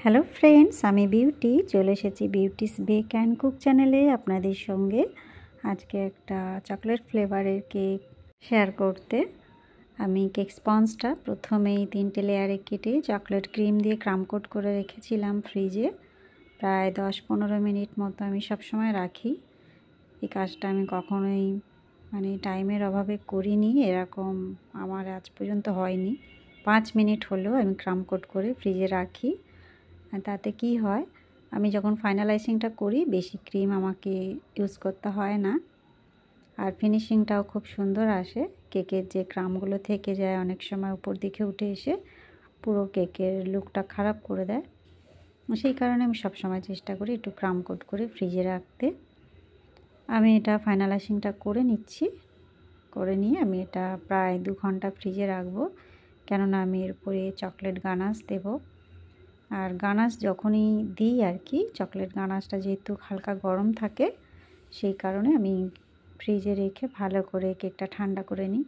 Hello friends, আমি beauty চলে এসেছি বিউটিস বেক অ্যান্ড কুক চ্যানেলে আপনাদের সঙ্গে আজকে একটা চকলেট ফ্লেভারের কেক শেয়ার করতে। আমি কেক স্পঞ্জটা প্রথমেই 3টে লেয়ারে কেটে চকলেট ক্রিম দিয়ে ক্রাম কোট করে রেখেছিলাম ফ্রিজে। প্রায় 10-15 মিনিট মতো আমি সবসময় রাখি। এই কাজটা আমি কখনোই টাইমের অভাবে করিনি, এরকম আমার আজ পর্যন্ত হয়নি। 5 মিনিট হলেও আমি ক্রাম কোট করে ফ্রিজে রাখি। তাতে কি হয়, আমি যখন ফাইনালাইজিংটা করি বেশি ক্রিম আমাকে ইউজ করতে হয় না, আর ফিনিশিংটাও খুব সুন্দর আসে। কেকের যে ক্রামগুলো থেকে যায় অনেক সময় উপর দিকে উঠে এসে পুরো কেকের লুকটা খারাপ করে দেয়। সেই কারণে আমি সবসময় চেষ্টা করি একটু ক্রাম কোট করে ফ্রিজে রাখতে। আমি এটা ফাইনালাইজিংটা করে নিচ্ছি, করে নিয়ে আমি এটা প্রায় 2 ঘন্টা ফ্রিজে রাখবো, কেননা আমি এর উপরে চকলেট গানাশ দেবো। আর গানাশ যখনই দিই আর কি, চকলেট গানাশটা যেহেতু হালকা গরম থাকে, সেই কারণে আমি ফ্রিজে রেখে ভালো করে কেকটা ঠান্ডা করে নিই।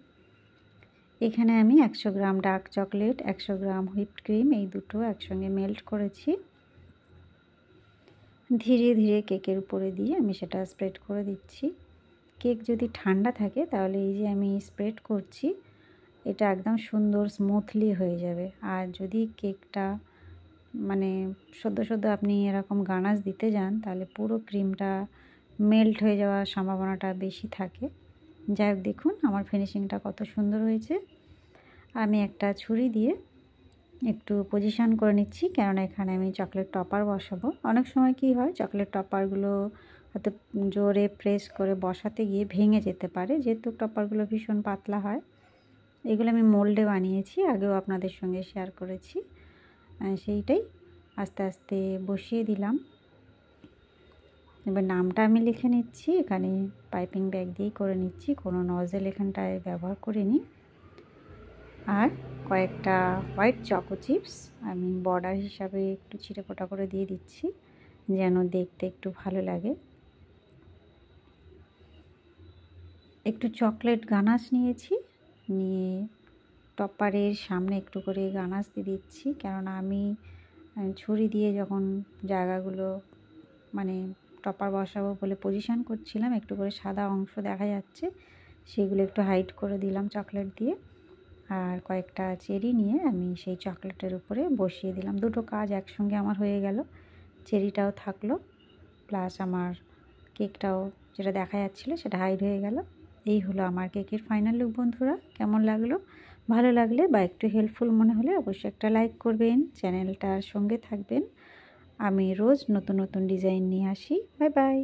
এখানে আমি 100 গ্রাম ডার্ক চকলেট, 100 গ্রাম হুইপড ক্রিম, এই দুটো একসঙ্গে মেল্ট করেছি। ধীরে ধীরে কেকের উপরে দিয়ে আমি সেটা স্প্রেড করে দিচ্ছি। কেক যদি ঠান্ডা থাকে তাহলে এই যে আমি স্প্রেড করছি, এটা একদম সুন্দর স্মুথলি হয়ে যাবে। আর যদি কেকটা সদ্য আপনি এরকম গানাশ দিতে যান, তাহলে পুরো ক্রিমটা মেল্ট হয়ে যাওয়ার সম্ভাবনাটা বেশি থাকে। যাই হোক, দেখুন আমার ফিনিশিংটা কত সুন্দর হয়েছে। আমি একটা ছুরি দিয়ে একটু পজিশন করে নিচ্ছি, কেননা এখানে আমি চকলেট টপার বসাবো। অনেক সময় কি হয়, চকলেট টপারগুলো হয়তো জোরে প্রেস করে বসাতে গিয়ে ভেঙে যেতে পারে, যেহেতু টপারগুলো ভীষণ পাতলা হয়। এগুলো আমি মোল্ডে বানিয়েছি, আগেও আপনাদের সঙ্গে শেয়ার করেছি। সেইটাই আস্তে আস্তে বসিয়ে দিলাম। এবার নামটা আমি লিখে নিচ্ছি, এখানে পাইপিং ব্যাগ দিয়েই করে নিচ্ছি, কোনো নজেল এখানটায় ব্যবহার করিনি। আর কয়েকটা হোয়াইট চকো চিপস আমি বর্ডার হিসাবে একটু ছিটেফোঁটা করে দিয়ে দিচ্ছি, যেন দেখতে একটু ভালো লাগে। একটু চকলেট গানাশ নিয়েছি, নিয়ে টপারের সামনে একটু করে গানাশ দিয়ে দিচ্ছি, কেননা আমি ছুরি দিয়ে যখন জায়গাগুলো টপার বসাবো বলে পজিশন করছিলাম, একটু করে সাদা অংশ দেখা যাচ্ছে, সেগুলো একটু হাইড করে দিলাম চকলেট দিয়ে। আর কয়েকটা চেরি নিয়ে আমি সেই চকলেটের উপরে বসিয়ে দিলাম। দুটো কাজ একসঙ্গে আমার হয়ে গেল, চেরিটাও থাকলো, প্লাস আমার কেকটাও যেটা দেখা যাচ্ছিলো সেটা হাইড হয়ে গেল। এই হলো আমার কেকের ফাইনাল লুক। বন্ধুরা, কেমন লাগলো? ভালো লাগলে বা একটু হেল্পফুল মনে হলে অবশ্যই একটা লাইক করবেন, চ্যানেলটার সঙ্গে থাকবেন। আমি রোজ নতুন নতুন ডিজাইন নিয়ে আসি। Bye bye.